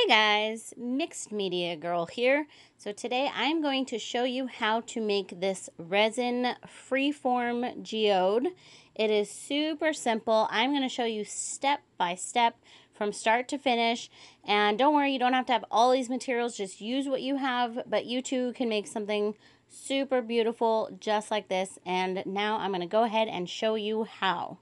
Hey guys, Mixed Media Girl here. So today I'm going to show you how to make this resin freeform geode. It is super simple. I'm going to show you step by step from start to finish. And don't worry, you don't have to have all these materials. Just use what you have, but you too can make something super beautiful just like this. And now I'm going to go ahead and show you how.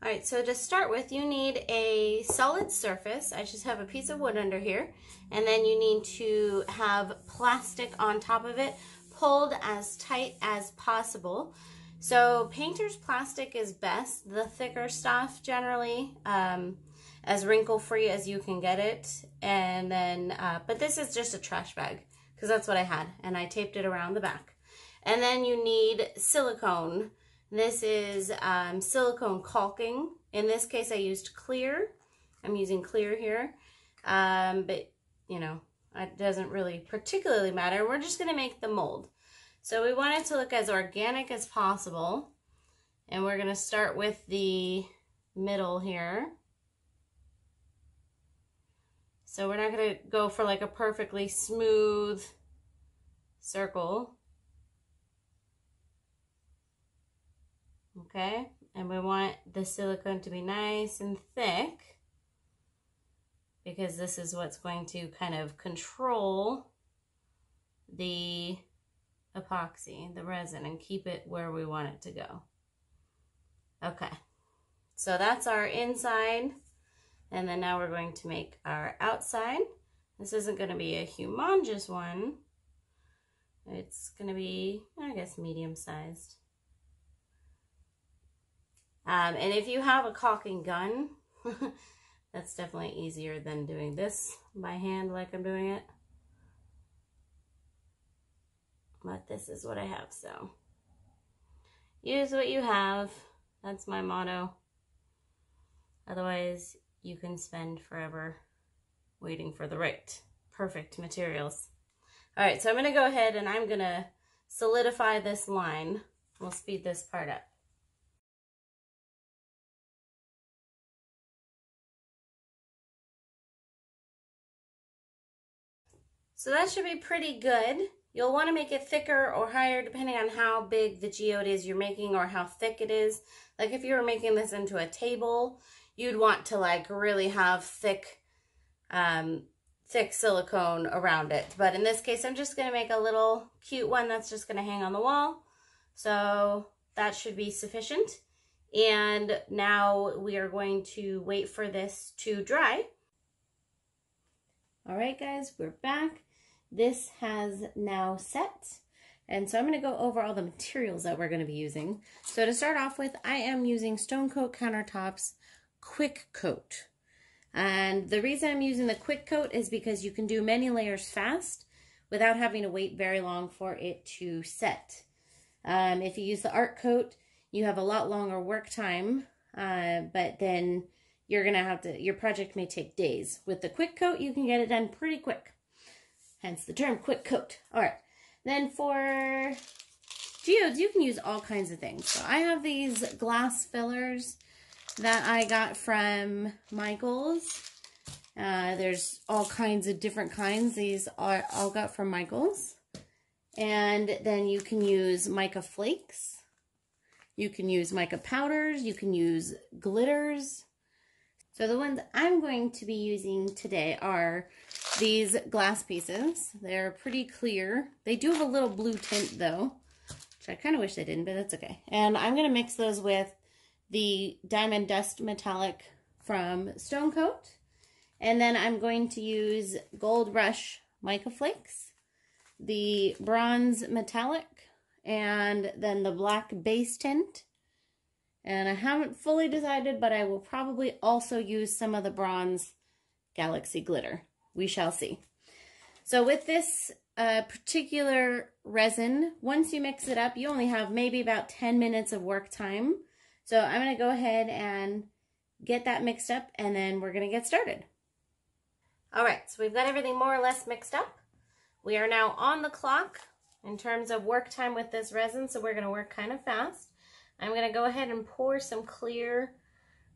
Alright, so to start with, you need a solid surface. I just have a piece of wood under here. And then you need to have plastic on top of it, pulled as tight as possible. So painter's plastic is best, the thicker stuff generally, as wrinkle-free as you can get it. And then, but this is just a trash bag, because that's what I had, and I taped it around the back. And then you need silicone. This is silicone caulking. In this case, I used clear. I'm using clear here. But, you know, it doesn't really particularly matter. We're just going to make the mold. So we want it to look as organic as possible. And we're going to start with the middle here. So we're not going to go for like a perfectly smooth circle. Okay, and we want the silicone to be nice and thick because this is what's going to kind of control the epoxy, the resin, and keep it where we want it to go. Okay, so that's our inside, and then now we're going to make our outside. This isn't going to be a humongous one. It's going to be, I guess, medium-sized. And if you have a caulking gun, that's definitely easier than doing this by hand like I'm doing it. But this is what I have, so use what you have. That's my motto. Otherwise, you can spend forever waiting for the right, perfect materials. All right, so I'm going to go ahead and I'm going to solidify this line. We'll speed this part up. So that should be pretty good. You'll want to make it thicker or higher depending on how big the geode is you're making or how thick it is. Like if you were making this into a table, you'd want to like really have thick silicone around it. But in this case, I'm just going to make a little cute one that's just going to hang on the wall. So that should be sufficient. And now we are going to wait for this to dry. All right, guys, we're back. This has now set. And so I'm going to go over all the materials that we're going to be using. So to start off with, I am using Stone Coat Countertops Quick Coat. And the reason I'm using the Quick Coat is because you can do many layers fast without having to wait very long for it to set. If you use the Art Coat, you have a lot longer work time, but then you're going to have to, your project may take days. With the Quick Coat, you can get it done pretty quick. Hence the term Quick Coat. All right. Then for geodes, you can use all kinds of things. So I have these glass fillers that I got from Michael's. There's all kinds of different kinds. These are all got from Michael's. And then you can use mica flakes. You can use mica powders. You can use glitters. So the ones I'm going to be using today are these glass pieces. They're pretty clear. They do have a little blue tint though, which I kind of wish they didn't, but that's okay. And I'm going to mix those with the Diamond Dust Metallic from Stone Coat. And then I'm going to use Gold Rush Mica Flakes, the Bronze Metallic, and then the Black Base Tint. And I haven't fully decided, but I will probably also use some of the Bronze Galaxy Glitter. We shall see. So with this particular resin, once you mix it up, you only have maybe about 10 minutes of work time. So I'm going to go ahead and get that mixed up, and then we're going to get started. All right, so we've got everything more or less mixed up. We are now on the clock in terms of work time with this resin, so we're going to work kind of fast. I'm going to go ahead and pour some clear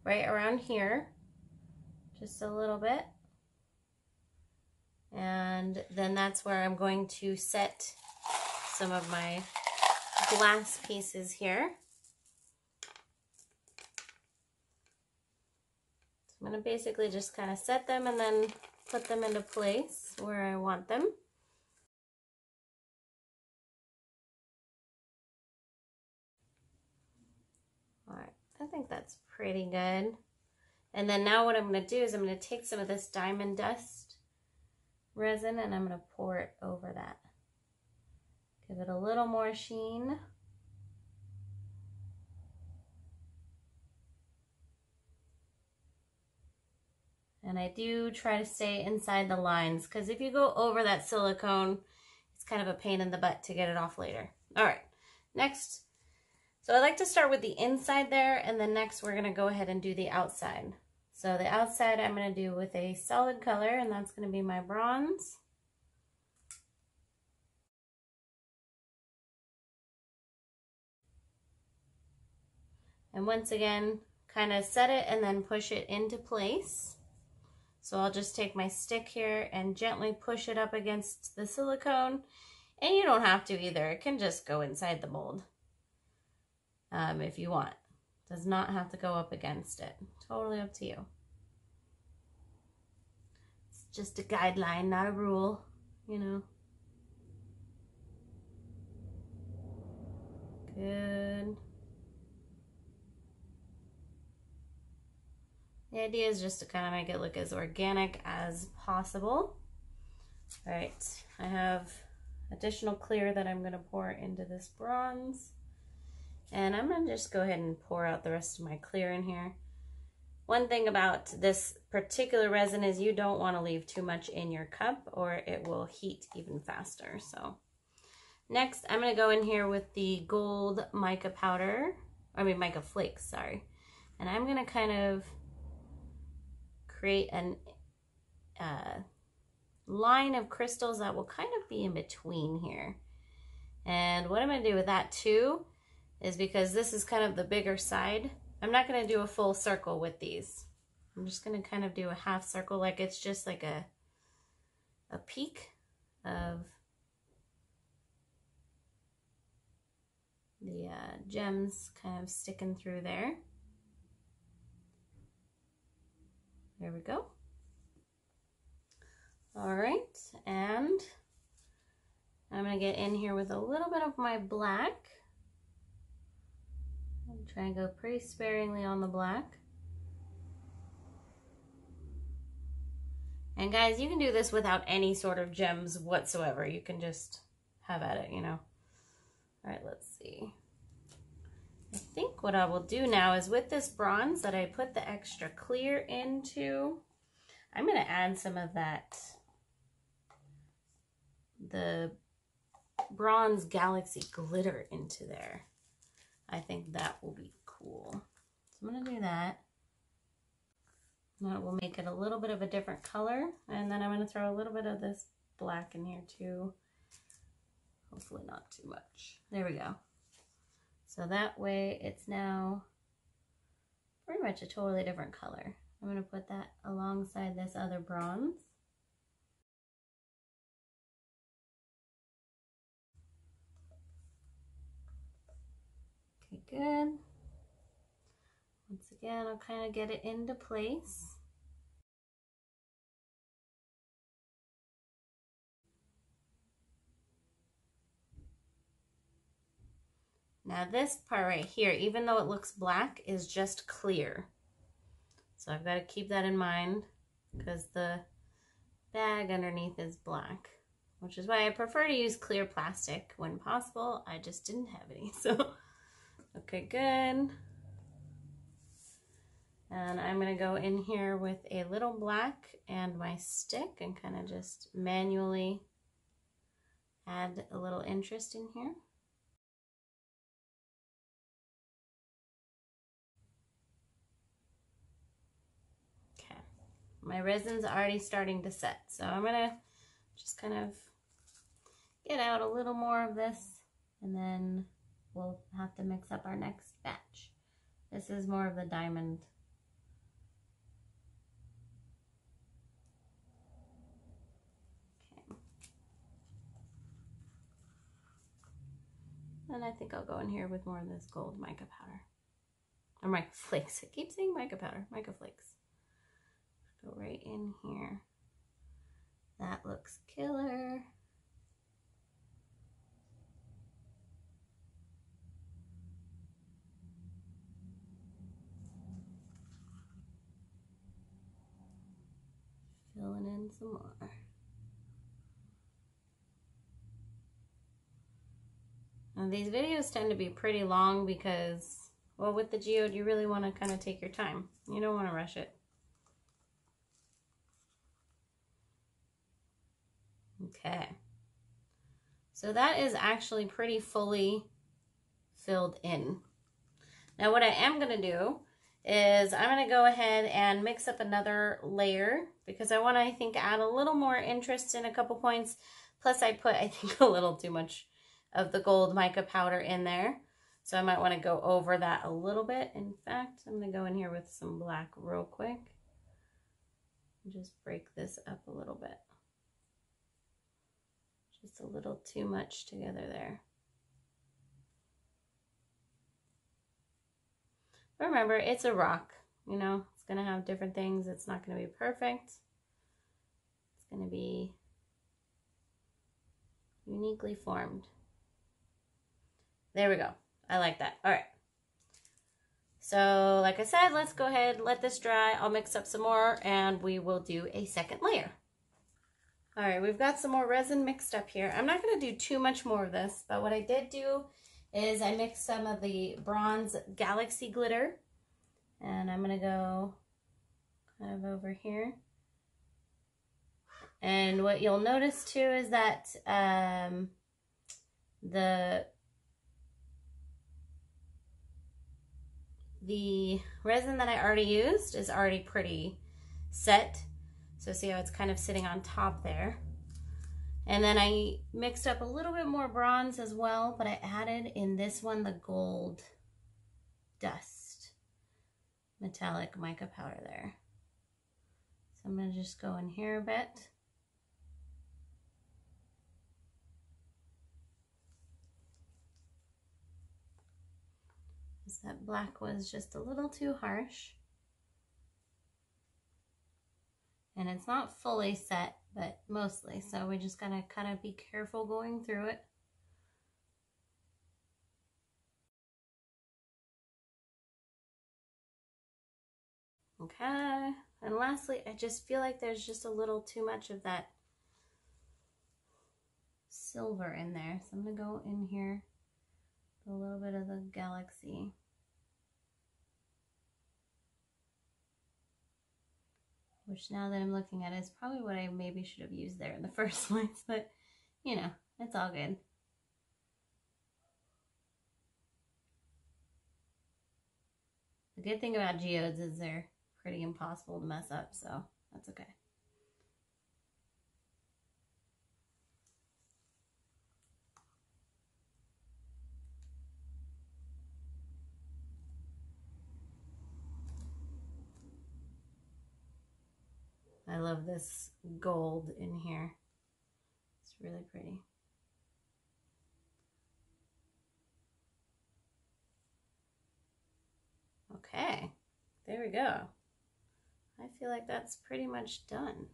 right around here. just a little bit. And then that's where I'm going to set some of my glass pieces here. So I'm going to basically just kind of set them and then put them into place where I want them. All right, I think that's pretty good. And then now what I'm going to do is I'm going to take some of this diamond dust resin and I'm going to pour it over that. Give it a little more sheen. And I do try to stay inside the lines because if you go over that silicone, it's kind of a pain in the butt to get it off later. All right, next. So I like to start with the inside there, and then next we're gonna go ahead and do the outside. So the outside I'm gonna do with a solid color, and that's gonna be my bronze. And once again, kind of set it and then push it into place. So I'll just take my stick here and gently push it up against the silicone. And you don't have to either. It can just go inside the mold if you want. It does not have to go up against it. Totally up to you. It's just a guideline, not a rule, you know. Good. The idea is just to kind of make it look as organic as possible. All right, I have additional clear that I'm going to pour into this bronze. And I'm going to just go ahead and pour out the rest of my clear in here. One thing about this particular resin is you don't want to leave too much in your cup or it will heat even faster. So next, I'm going to go in here with the gold mica powder, mica flakes, sorry. And I'm going to kind of create an line of crystals that will kind of be in between here. And what I'm going to do with that too is because this is kind of the bigger side, I'm not going to do a full circle with these. I'm just going to kind of do a half circle, like it's just like a peak of the gems kind of sticking through there. There we go. All right, and I'm gonna get in here with a little bit of my black. I'm trying to go pretty sparingly on the black. And guys, you can do this without any sort of gems whatsoever. You can just have at it, you know. All right, let's see. I think what I will do now is with this bronze that I put the extra clear into, I'm going to add some of that, the bronze galaxy glitter into there. I think that will be cool. So I'm going to do that. That will make it a little bit of a different color. And then I'm going to throw a little bit of this black in here too. Hopefully not too much. There we go. So that way it's now pretty much a totally different color. I'm going to put that alongside this other bronze. Okay, good. Once again, I'll kind of get it into place. Now this part right here, even though it looks black, is just clear. So I've got to keep that in mind because the bag underneath is black, which is why I prefer to use clear plastic when possible. I just didn't have any, so. Okay, good. And I'm gonna go in here with a little black and my stick and kind of just manually add a little interest in here. Okay, my resin's already starting to set, so I'm gonna just kind of get out a little more of this and then we'll have to mix up our next batch. This is more of the diamond And I think I'll go in here with more of this gold mica powder. Or mica flakes. I keep saying mica powder. Mica flakes. Go right in here. That looks killer. Filling in some more. And these videos tend to be pretty long because, well, with the geode, you really want to kind of take your time. You don't want to rush it. Okay. So that is actually pretty fully filled in. Now what I am going to do is I'm going to go ahead and mix up another layer because I want to, I think, add a little more interest in a couple points. Plus I put, I think, a little too much of the gold mica powder in there. So I might want to go over that a little bit. In fact, I'm going to go in here with some black real quick. And just break this up a little bit. Just a little too much together there. Remember, it's a rock, you know, it's going to have different things. It's not going to be perfect. It's going to be uniquely formed. There we go. I like that. All right. So, like I said, let's go ahead, let this dry. I'll mix up some more and we will do a second layer. All right, we've got some more resin mixed up here. I'm not going to do too much more of this, but what I did do is I mixed some of the bronze galaxy glitter, and I'm going to go kind of over here. And what you'll notice too is that the resin that I already used is already pretty set. So see how it's kind of sitting on top there. And then I mixed up a little bit more bronze as well, but I added in this one the gold dust, metallic mica powder there. So I'm going to just go in here a bit. Because that black was just a little too harsh. And it's not fully set, but mostly. So we just gotta kind of be careful going through it. Okay. And lastly, I just feel like there's just a little too much of that silver in there. So I'm gonna go in here with a little bit of the galaxy. Which now that I'm looking at it is probably what I maybe should have used there in the first place, but you know, it's all good. The good thing about geodes is they're pretty impossible to mess up, so that's okay. I love this gold in here. It's really pretty. Okay, there we go. I feel like that's pretty much done.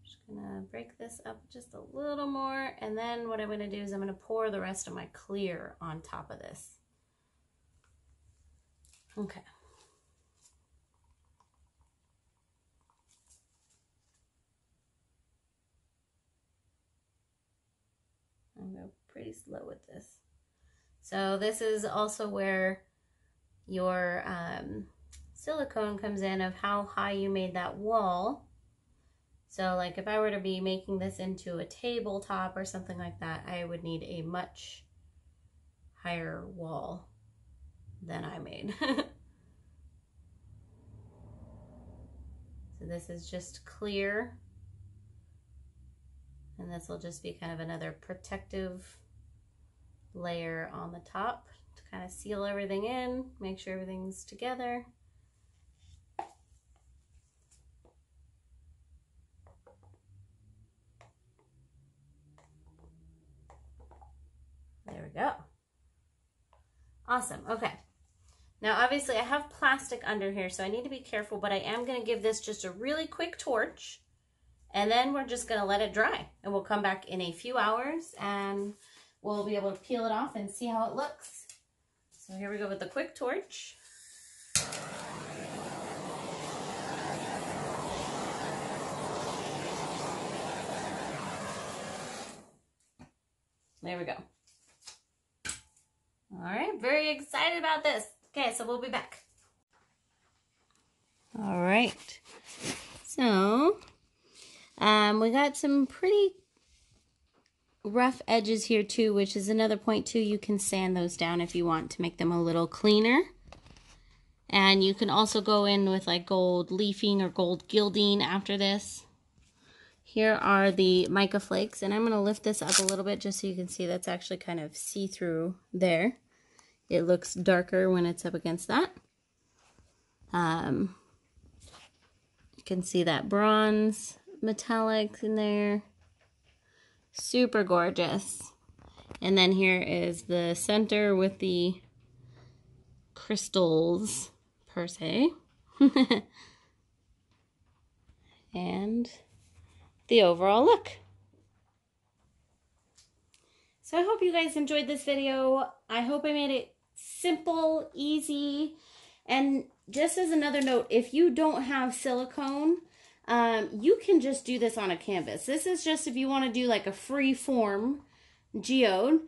Just gonna break this up just a little more, and then what I'm gonna do is I'm gonna pour the rest of my clear on top of this. Okay. I'm going pretty slow with this. So this is also where your silicone comes in of how high you made that wall. So like if I were to be making this into a tabletop or something like that, I would need a much higher wall than I made. So this is just clear. And this will just be kind of another protective layer on the top to kind of seal everything in, make sure everything's together. There we we go. Awesome. Okay. Now, obviously, I have plastic under here, so I need to be careful, but I am going to give this just a really quick torch, and then we're just going to let it dry, and we'll come back in a few hours, and we'll be able to peel it off and see how it looks. So here we go with the quick torch. There we go. All right, very excited about this. Okay, so we'll be back. All right. So, we got some pretty rough edges here too, which is another point too. You can sand those down if you want to make them a little cleaner. And you can also go in with like gold leafing or gold gilding after this. Here are the mica flakes, and I'm going to lift this up a little bit just so you can see that's actually kind of see-through there. It looks darker when it's up against that. You can see that bronze metallic in there. Super gorgeous. And then here is the center with the crystals, per se. And the overall look. So I hope you guys enjoyed this video. I hope I made it simple, easy, and just as another note, if you don't have silicone, you can just do this on a canvas. This is just if you want to do like a free form geode.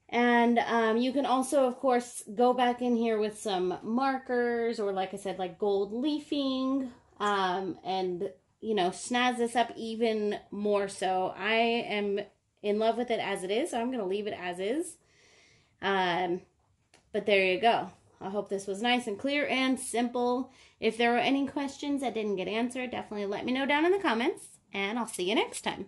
And you can also, of course, go back in here with some markers or, like I said, like gold leafing, and you know, snazz this up even more so. I am in love with it as it is, so I'm going to leave it as is. But there you go. I hope this was nice and clear and simple. If there are any questions that didn't get answered, definitely let me know down in the comments, and I'll see you next time.